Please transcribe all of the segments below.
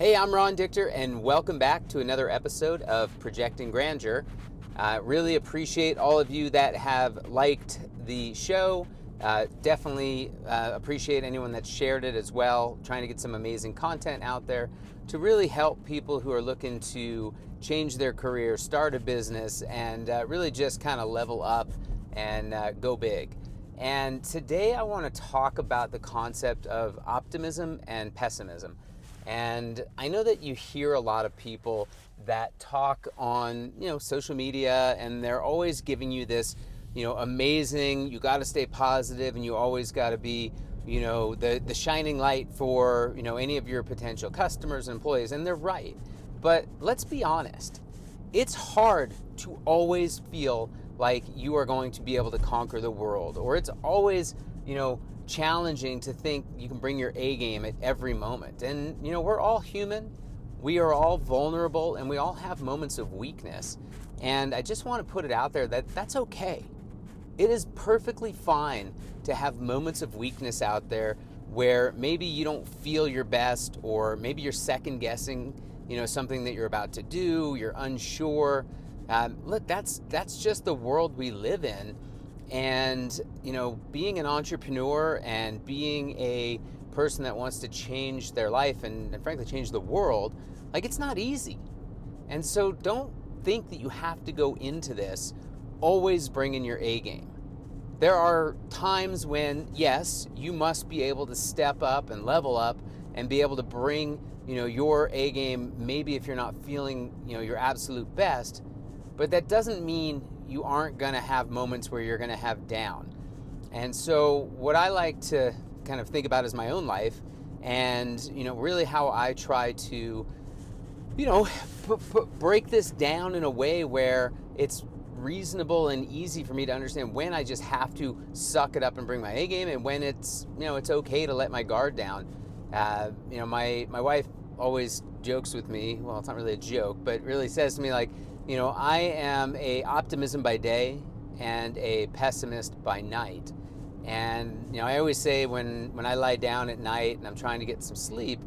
Hey, I'm Ron Dichter, and welcome back to another episode of Projecting Grandeur. Really appreciate all of you that have liked the show. Definitely appreciate anyone that shared it as well, trying to get some amazing content out there to really help people who are looking to change their career, start a business, and really just kind of level up and go big. And today I want to talk about the concept of optimism and pessimism. And I know that you hear a lot of people that talk on, social media, and they're always giving you this, amazing, you got to stay positive and you always got to be, the shining light for, any of your potential customers and employees. And they're right. But let's be honest. It's hard to always feel like you are going to be able to conquer the world, or it's always, challenging to think you can bring your A game at every moment. And we're all human, we are all vulnerable, and we all have moments of weakness. And I just want to put it out there that that's okay. It is perfectly fine to have moments of weakness out there where maybe you don't feel your best, or maybe you're second guessing something that you're about to do, you're unsure. Look, that's just the world we live in. And, being an entrepreneur and being a person that wants to change their life and frankly change the world, like, it's not easy. And so don't think that you have to go into this always bringing your A game. There are times when, yes, you must be able to step up and level up and be able to bring, your A game, maybe if you're not feeling, your absolute best, but that doesn't mean you aren't going to have moments where you're going to have down. And so what I like to kind of think about is my own life, and really how I try to break this down in a way where it's reasonable and easy for me to understand when I just have to suck it up and bring my A game, and when it's it's okay to let my guard down. My wife always jokes with me, well, it's not really a joke, but really says to me, like, I am a optimism by day and a pessimist by night. And I always say when I lie down at night and I'm trying to get some sleep,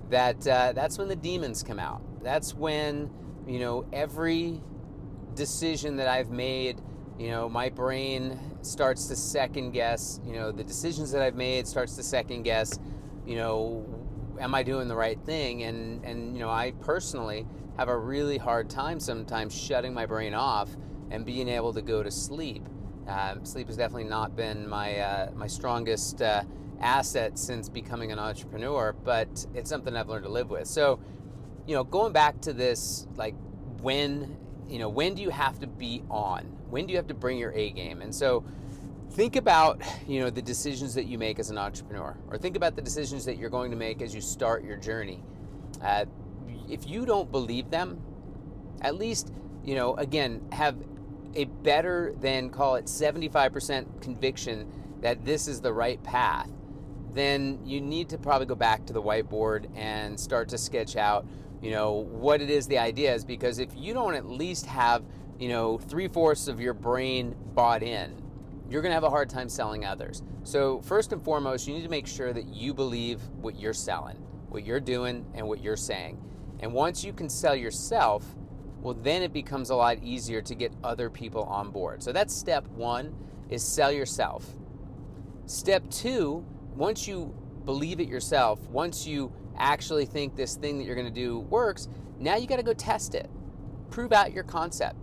that that's when the demons come out. That's when every decision that I've made, my brain starts to second guess. The decisions that I've made starts to second guess. Am I doing the right thing? And I personally have a really hard time sometimes shutting my brain off and being able to go to sleep. Sleep has definitely not been my strongest asset since becoming an entrepreneur, but it's something I've learned to live with. So, going back to this, like, when do you have to be on? When do you have to bring your A game? And so think about, the decisions that you make as an entrepreneur, or think about the decisions that you're going to make as you start your journey. If you don't believe them, at least, again, have a better than, call it 75% conviction that this is the right path, then you need to probably go back to the whiteboard and start to sketch out, what it is the idea is. Because if you don't at least have, 3/4 of your brain bought in, you're going to have a hard time selling others. So first and foremost, you need to make sure that you believe what you're selling, what you're doing, and what you're saying. And once you can sell yourself, well, then it becomes a lot easier to get other people on board. So that's step one, is sell yourself. Step two, once you believe it yourself, once you actually think this thing that you're going to do works, now you got to go test it. Prove out your concept.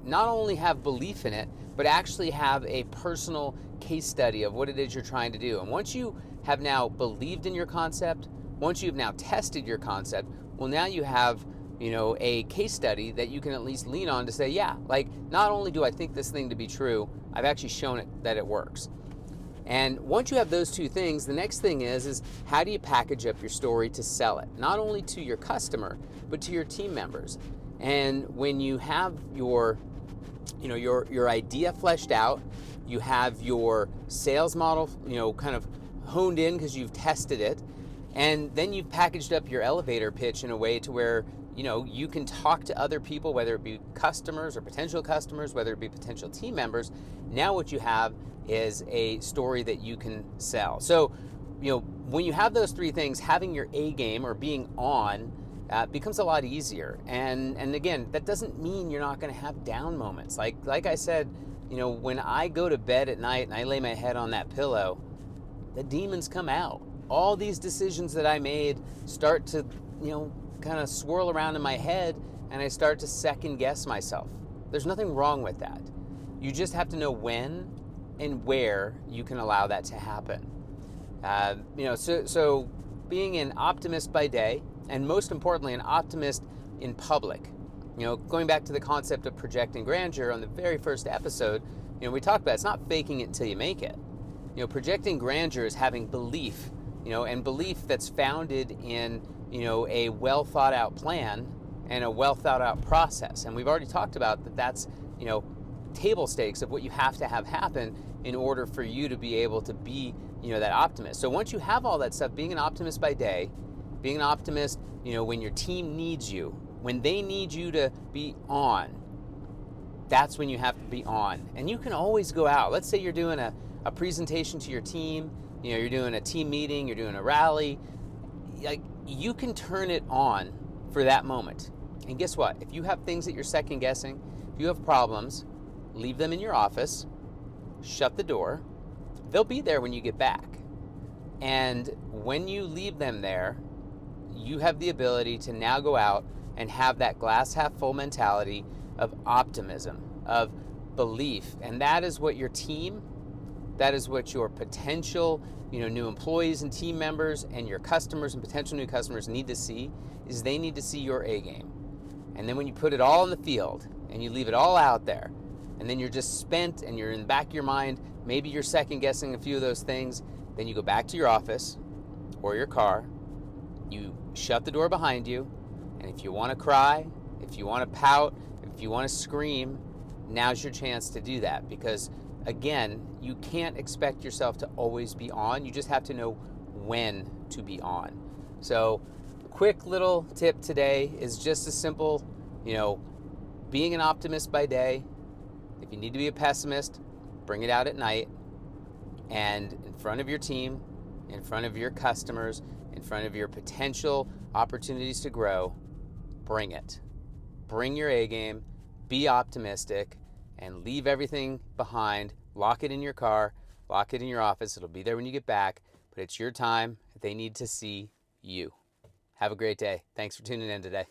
Not only have belief in it, but actually have a personal case study of what it is you're trying to do. And once you have now believed in your concept, once you've now tested your concept, well, now you have, a case study that you can at least lean on to say, yeah, like, not only do I think this thing to be true, I've actually shown it that it works. And once you have those two things, the next thing is how do you package up your story to sell it? Not only to your customer, but to your team members. And when you have your idea fleshed out, you have your sales model, kind of honed in because you've tested it, and then you've packaged up your elevator pitch in a way to where, you can talk to other people, whether it be customers or potential customers, whether it be potential team members. Now what you have is a story that you can sell. So, when you have those three things, having your A game or being on becomes a lot easier. And again, that doesn't mean you're not going to have down moments. Like I said, when I go to bed at night and I lay my head on that pillow, the demons come out. All these decisions that I made start to, kind of swirl around in my head, and I start to second guess myself. There's nothing wrong with that. You just have to know when and where you can allow that to happen. So being an optimist by day, and most importantly, an optimist in public. Going back to the concept of projecting grandeur on the very first episode, we talked about it's not faking it until you make it. Projecting grandeur is having belief, and belief that's founded in, a well thought out plan and a well thought out process. And we've already talked about that. That's, table stakes of what you have to have happen in order for you to be able to be, that optimist. So once you have all that stuff, being an optimist by day, being an optimist, when your team needs you, when they need you to be on, that's when you have to be on. And you can always go out. Let's say you're doing a presentation to your team, you're doing a team meeting, you're doing a rally. Like, you can turn it on for that moment. And guess what? If you have things that you're second guessing, if you have problems, leave them in your office, shut the door. They'll be there when you get back. And when you leave them there, you have the ability to now go out and have that glass half full mentality of optimism, of belief. And that is what your team, that is what your potential, new employees and team members and your customers and potential new customers need to see, is they need to see your A game. And then when you put it all in the field and you leave it all out there, and then you're just spent and you're in the back of your mind, maybe you're second guessing a few of those things, then you go back to your office or your car, you shut the door behind you, and if you want to cry, if you want to pout, if you want to scream, now's your chance to do that. Because again, you can't expect yourself to always be on. You just have to know when to be on. So quick little tip today is just a simple, being an optimist by day. If you need to be a pessimist, bring it out at night, and in front of your team, in front of your customers, in front of your potential opportunities to grow, bring it. Bring your A game, be optimistic, and leave everything behind. Lock it in your car, lock it in your office. It'll be there when you get back, but it's your time. They need to see you. Have a great day. Thanks for tuning in today.